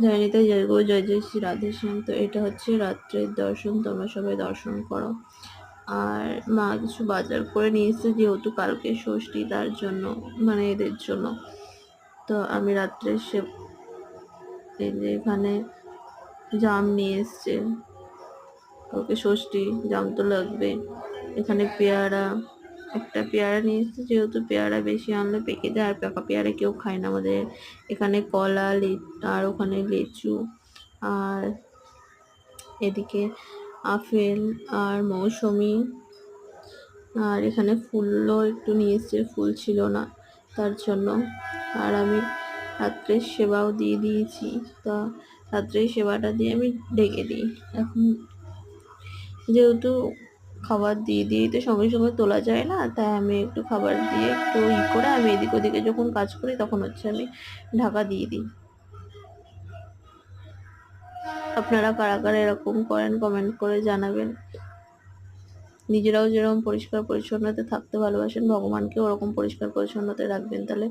জয় নিতাই, জয় গো, জয় জয় শ্রী রাধেশ্যাম। তো এটা হচ্ছে রাত্রের দর্শন, তোমরা সবাই দর্শন করো। আর মা কিছু বাজার করে নিয়ে এসেছে, যেহেতু কালকে ষষ্ঠী, তার জন্য, মানে এদের জন্য। তো আমি রাত্রে এই যে এখানে জাম নিয়ে এসছে, কালকে ষষ্ঠী, জাম তো লাগবে। এখানে পেয়ারা, একটা পেয়ারা নিয়ে এসছে, যেহেতু পেয়ারা বেশি আনলে পেকে যায়, আর পাকা পেয়ারা কেউ খায় না আমাদের এখানে। কলা, আর ওখানে লিচু, আর এদিকে আপেল আর মৌসুমি। আর এখানে ফুলও একটু নিয়ে এসছে, ফুল ছিল না তার জন্য। আর আমি রাত্রের সেবাও দিয়ে দিয়েছি, তা রাত্রের সেবাটা দিয়ে আমি ঢেকে দিই। এখন যেহেতু খাবার দিয়ে দিয়েই তো সঙ্গে সঙ্গে তোলা যায় না, তাই আমি একটু খাবার দিয়ে একটু করে আমি এদিক ওদিকে যখন কাজ করি তখন হচ্ছে আমি ঢাকা দিয়ে দিই। আপনারা কারা কারা এরকম করেন কমেন্ট করে জানাবেন। নিজেরাও যেরকম পরিষ্কার পরিচ্ছন্নতা থাকতে ভালোবাসেন, ভগবানকেও ওরকম পরিষ্কার পরিচ্ছন্নতায় রাখবেন, তাহলে